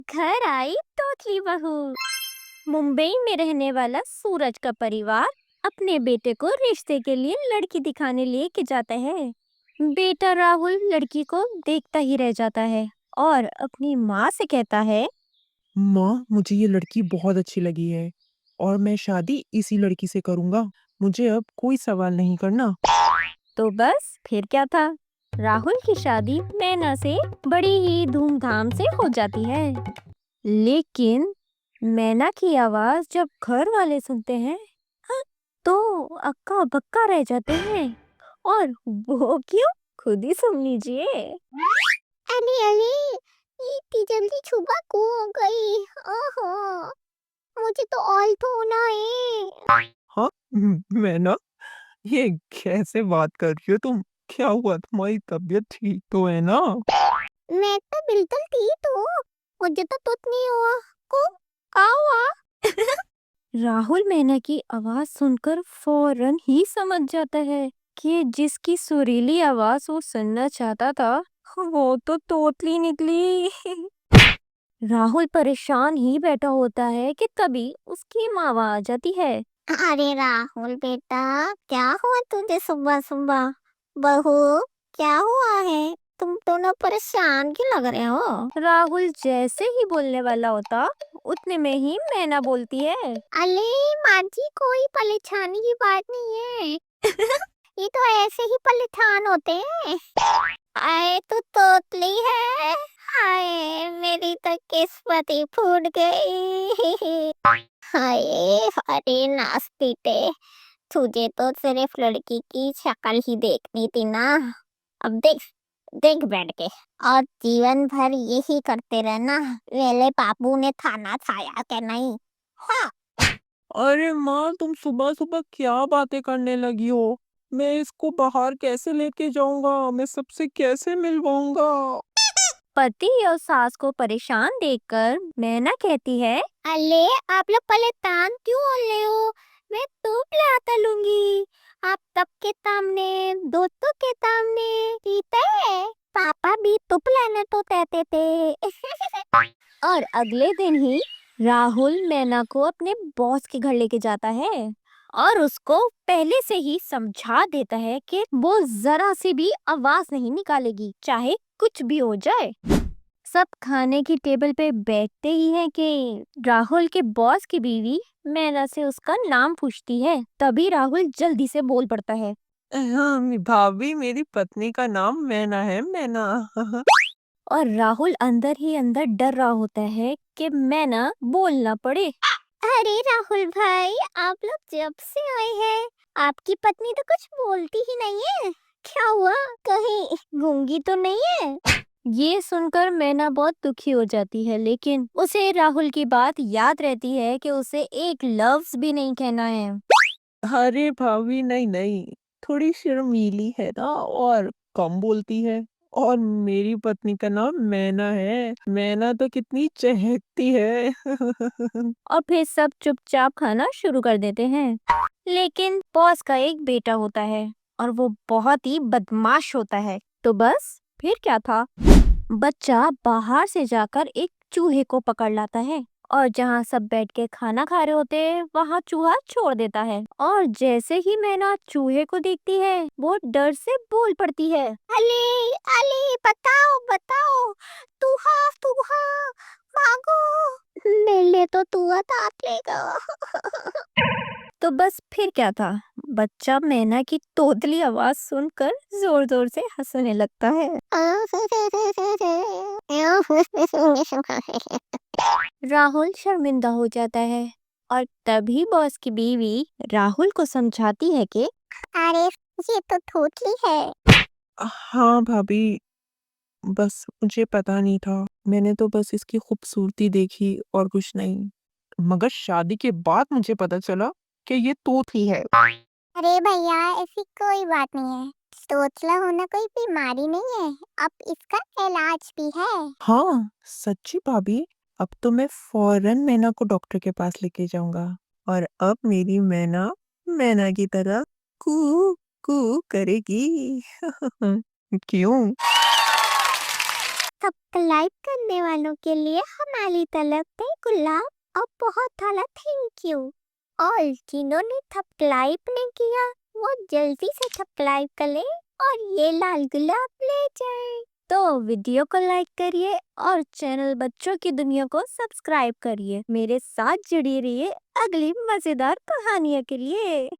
घर आई तोतली बहू। मुंबई में रहने वाला सूरज का परिवार अपने बेटे को रिश्ते के लिए लड़की दिखाने लेके जाता है। बेटा राहुल लड़की को देखता ही रह जाता है और अपनी माँ से कहता है, माँ, मुझे ये लड़की बहुत अच्छी लगी है और मैं शादी इसी लड़की से करूंगा। मुझे अब कोई सवाल नहीं करना। तो बस फिर क्या था, राहुल की शादी मैना से बड़ी ही धूमधाम से हो जाती है। लेकिन मैना की आवाज जब घर वाले सुनते हैं, हाँ, तो अक्का बक्का रह जाते हैं। और वो क्यों, खुद ही सुन लीजिए। अरे अरे, ये इतनी जल्दी सुबह क्यों हो गई? ओहो, मुझे तो ऑल तो होना है। हाँ, मैं ना, ये कैसे बात कर रही हो तुम? क्या हुआ? तुम्हारी तबीयत ठीक तो है ना? मैं तो बिल्कुल ठीक हूँ। मुझे तो कुछ नहीं हुआ। को का हुआ? राहुल मैना की आवाज सुनकर फौरन ही समझ जाता है कि जिसकी सुरीली आवाज वो सुनना चाहता था, वो तो तोतली निकली। राहुल परेशान ही बैठा होता है कि तभी उसकी माँ वहाँ आ जाती है। अरे राहुल बेटा, क्या हुआ तुझे सुबह सुबह? बहू, क्या हुआ है? तुम दोनों परेशान क्यों लग रहे हो? राहुल जैसे ही बोलने वाला होता, उतने में ही मैना बोलती है, अरे माँ जी, कोई परेशानी की बात नहीं है। ये तो ऐसे ही परेशान होते हैं। आए तो तोतली है। हाय, मेरी तो किस्मत ही फूट गई। हाय, अरे नास्तीते, तुझे तो सिर्फ लड़की की शक्ल ही देखनी थी ना। अब देख, देख बैठ के, और जीवन भर यही करते रहना। वेले बाबू ने थाना छाया क्या नहीं? हाँ। अरे माँ, तुम सुबह सुबह क्या बातें करने लगी हो? मैं इसको बाहर कैसे लेके जाऊंगा? मैं सबसे कैसे मिलवाऊंगा? पति और सास को परेशान देखकर मैना कहती है, अरे आप लोग परेशान क्यों हो रहे हो? मैं तुम लाता लूंगी। आप सबके सामने, दोस्तों के सामने, ठीक है? पापा भी तुप लाना तो कहते थे। और अगले दिन ही राहुल मैना को अपने बॉस के घर लेके जाता है और उसको पहले से ही समझा देता है कि वो जरा सी भी आवाज नहीं निकालेगी, चाहे कुछ भी हो जाए। सब खाने की टेबल पे बैठते ही हैं कि राहुल के बॉस की बीवी मैना से उसका नाम पूछती है। तभी राहुल जल्दी से बोल पड़ता है, हाँ, भाभी, मेरी पत्नी का नाम मैना है, मैना। और राहुल अंदर ही अंदर डर रहा होता है कि मैना बोल ना पड़े। अरे राहुल भाई, आप लोग जब से आए हैं, आपकी पत्नी तो कुछ बोलती ही नहीं है। क्या हुआ? कहीं गूंगी तो नहीं है? ये सुनकर मैना बहुत दुखी हो जाती है, लेकिन उसे राहुल की बात याद रहती है कि उसे एक लफ्ज भी नहीं कहना है। अरे भाभी, नहीं नहीं, थोड़ी शर्मीली है ना और कम बोलती है। और मेरी पत्नी का नाम मैना है। मैना तो कितनी चहकती है। और फिर सब चुपचाप खाना शुरू कर देते हैं। लेकिन बॉस का एक बेटा होता है और वो बहुत ही बदमाश होता है। तो बस फिर क्या था, बच्चा बाहर से जाकर एक चूहे को पकड़ लाता है और जहाँ सब बैठ के खाना खा रहे होते हैं, वहाँ चूहा छोड़ देता है। और जैसे ही मैना चूहे को देखती है, वो डर से बोल पड़ती है, अली, अली, बताओ बताओ, तूहा तूहा, मांगो। मेरे लिए तो तूहा तात लेगा। तो बस फिर क्या था, बच्चा मैना की तोतली आवाज सुनकर जोर जोर से हंसने लगता है। राहुल शर्मिंदा हो जाता है और तभी बॉस की बीवी राहुल को समझाती है कि अरे, ये तो थोतली है। हाँ भाभी, बस मुझे पता नहीं था। मैंने तो बस इसकी खूबसूरती देखी और कुछ नहीं। मगर शादी के बाद मुझे पता चला कि ये तोतली है। अरे भैया, ऐसी कोई बात नहीं है। तोतला होना कोई बीमारी नहीं है। अब इसका इलाज भी है। हाँ, सच्ची भाभी। अब तो मैं फौरन मैना को डॉक्टर के पास लेके जाऊंगा और अब मेरी मैना मैना की तरह कू कू करेगी। क्यों? सब्सक्राइब करने वालों के लिए हमारी तरफ से गुलाब और बहुत सारा थैंक यू। और जिन्होंने सब्सक्राइब नहीं किया वो जल्दी से सब्सक्राइब कर ले और ये लाल गुलाब ले जाए। तो वीडियो को लाइक करिए और चैनल बच्चों की दुनिया को सब्सक्राइब करिए। मेरे साथ जुड़ी रहिए अगली मजेदार कहानियों के लिए।